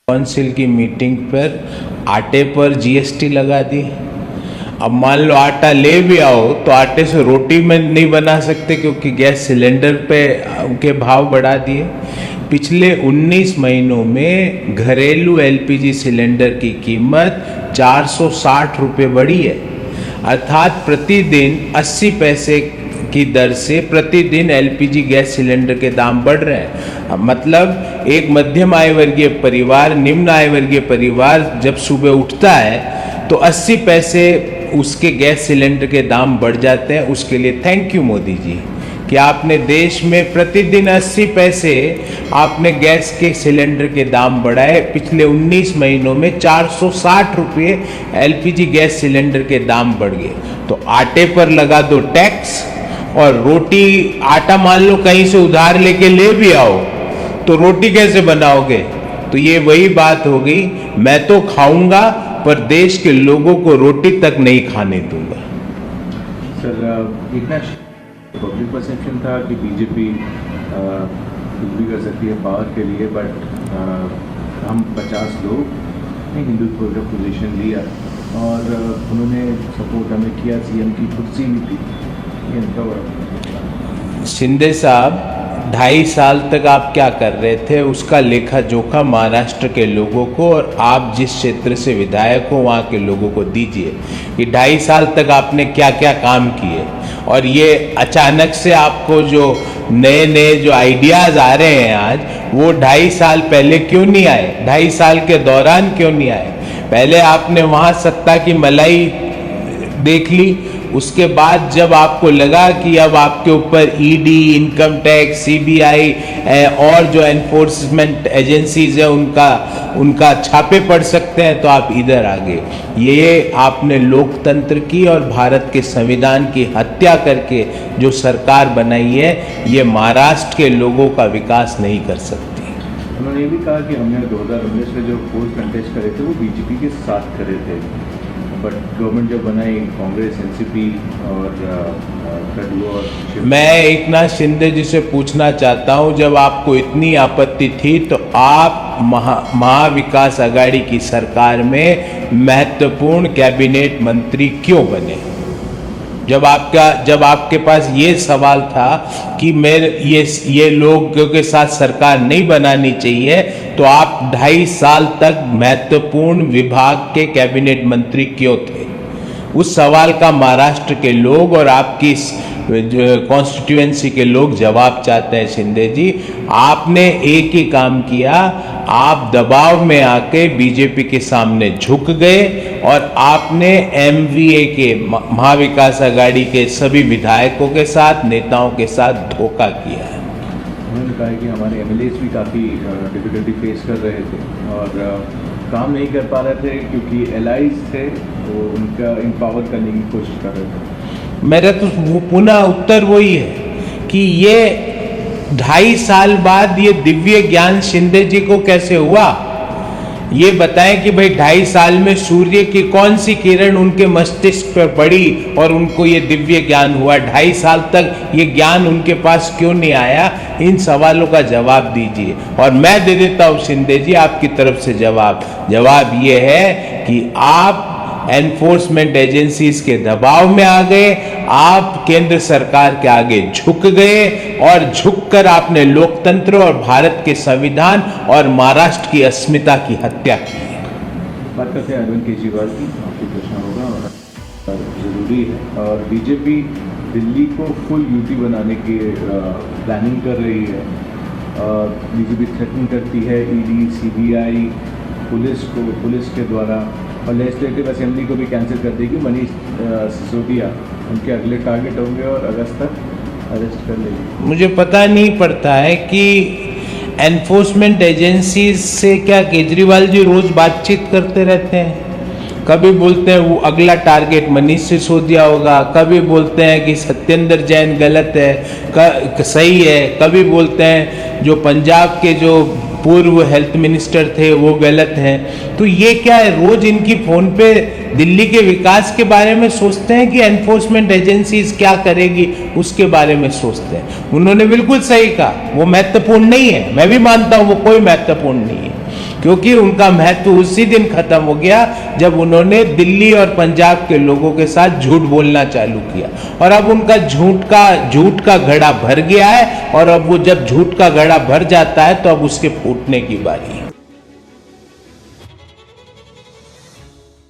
Council की meeting पर आटे पर जीएसटी लगा दी। अब मान लो आटा ले भी आओ तो आटे से रोटी में नहीं बना सकते क्योंकि गैस सिलेंडर पे के भाव बढ़ा दिए। पिछले 19 महीनों में घरेलू एलपीजी सिलेंडर की कीमत 460 रुपये बढ़ी है, अर्थात प्रतिदिन 80 पैसे की दर से प्रतिदिन एलपीजी गैस सिलेंडर के दाम बढ़ रहे हैं। मतलब एक मध्यम आय वर्गीय परिवार, निम्न आय वर्गीय परिवार जब सुबह उठता है तो 80 पैसे उसके गैस सिलेंडर के दाम बढ़ जाते हैं। उसके लिए थैंक यू मोदी जी कि आपने देश में प्रतिदिन 80 पैसे आपने गैस के सिलेंडर के दाम बढ़ाए। पिछले 19 महीनों में 460 रुपये एलपीजी गैस सिलेंडर के दाम बढ़ गए। तो आटे पर लगा दो टैक्स, और रोटी आटा मान लो कहीं से उधार लेके ले भी आओ तो रोटी कैसे बनाओगे? तो ये वही बात हो गई, मैं तो खाऊंगा पर देश के लोगों को रोटी तक नहीं खाने दूंगा। सर, एक ना पब्लिक परसेप्शन था कि बीजेपी कुछ भी कर सकती है पावर के लिए, बट हम 50 लोग हिंदुत्व का पोजीशन लिया और उन्होंने सपोर्ट हमें किया, सीएम की कुर्सी भी थी। ये इनका बड़ा शिंदे साहब 2.5 साल तक आप क्या कर रहे थे उसका लेखा जोखा महाराष्ट्र के लोगों को और आप जिस क्षेत्र से विधायक हो वहाँ के लोगों को दीजिए कि 2.5 साल तक आपने क्या क्या काम किए। और ये अचानक से आपको जो नए नए जो आइडियाज़ आ रहे हैं आज, वो 2.5 साल पहले क्यों नहीं आए? 2.5 साल के दौरान क्यों नहीं आए? पहले आपने वहाँ सत्ता की मलाई देख ली, उसके बाद जब आपको लगा कि अब आपके ऊपर ईडी, इनकम टैक्स, सीबीआई और जो एनफोर्समेंट एजेंसीज है उनका छापे पड़ सकते हैं, तो आप इधर आ गए। ये आपने लोकतंत्र की और भारत के संविधान की हत्या करके जो सरकार बनाई है, ये महाराष्ट्र के लोगों का विकास नहीं कर सकती। उन्होंने ये भी कहा कि हमने 2019 में जो फोर्स कंटेस्ट करे थे वो बीजेपी के साथ करे थे, बट गवर्नमेंट जब बनाई कांग्रेस, एनसीपी और मैं एकनाथ शिंदे जी से पूछना चाहता हूं, जब आपको इतनी आपत्ति थी तो आप महाविकास आघाड़ी की सरकार में महत्वपूर्ण कैबिनेट मंत्री क्यों बने? जब आपके पास ये सवाल था कि ये लोगों के साथ सरकार नहीं बनानी चाहिए, तो आप 2.5 साल तक महत्वपूर्ण विभाग के कैबिनेट मंत्री क्यों थे? उस सवाल का महाराष्ट्र के लोग और आपकी कॉन्स्टिट्यूएंसी के लोग जवाब चाहते हैं। शिंदे जी, आपने एक ही काम किया, आप दबाव में आके बीजेपी के सामने झुक गए और आपने एमवीए के महाविकास आघाड़ी के सभी विधायकों के साथ, नेताओं के साथ धोखा किया है। उन्होंने कहा कि हमारे एमएलएस भी काफ़ी डिफिकल्टी फेस कर रहे थे और काम नहीं कर पा रहे थे क्योंकि एलाइज थे, वो उनका एम्पावर करने की कोशिश कर रहे थे। मेरा तो पुनः उत्तर वही है कि ये 2.5 साल बाद ये दिव्य ज्ञान शिंदे जी को कैसे हुआ? ये बताएं कि भाई 2.5 साल में सूर्य की कौन सी किरण उनके मस्तिष्क पर पड़ी और उनको ये दिव्य ज्ञान हुआ? 2.5 साल तक ये ज्ञान उनके पास क्यों नहीं आया? इन सवालों का जवाब दीजिए और मैं दे देता हूँ शिंदे जी आपकी तरफ से जवाब ये है कि आप एनफोर्समेंट एजेंसीज के दबाव में आ गए, आप केंद्र सरकार के आगे झुक गए और झुककर आपने लोकतंत्र और भारत के संविधान और महाराष्ट्र की अस्मिता की हत्या की। बात करते हैं अरविंद केजरीवाल की, आपको प्रश्न होगा और ज़रूरी है। और बीजेपी दिल्ली को फुल यूटी बनाने की प्लानिंग कर रही है। बीजेपी थ्रेटन करती है ईडी, सीबीआई, पुलिस के द्वारा, और लेजिस्लेटिव असेंबली को भी कैंसिल कर देगी। मनीष सिसोदिया उनके अगले टारगेट होंगे और अगस्त तक अरेस्ट कर लेगी। मुझे पता नहीं पड़ता है कि एनफोर्समेंट एजेंसीज से क्या केजरीवाल जी रोज बातचीत करते रहते हैं? कभी बोलते हैं वो अगला टारगेट मनीष सिसोदिया होगा, कभी बोलते हैं कि सत्येंद्र जैन गलत है, सही है, कभी बोलते हैं जो पंजाब के जो पूर्व हेल्थ मिनिस्टर थे वो गलत हैं। तो ये क्या है, रोज इनकी फोन पे दिल्ली के विकास के बारे में सोचते हैं कि एनफोर्समेंट एजेंसीज क्या करेगी उसके बारे में सोचते हैं। उन्होंने बिल्कुल सही कहा, वो महत्वपूर्ण नहीं है, मैं भी मानता हूँ वो कोई महत्वपूर्ण नहीं है, क्योंकि उनका महत्व उसी दिन खत्म हो गया जब उन्होंने दिल्ली और पंजाब के लोगों के साथ झूठ बोलना चालू किया। और अब उनका झूठ का घड़ा भर गया है, और अब वो जब झूठ का घड़ा भर जाता है तो अब उसके फूटने की बारी है।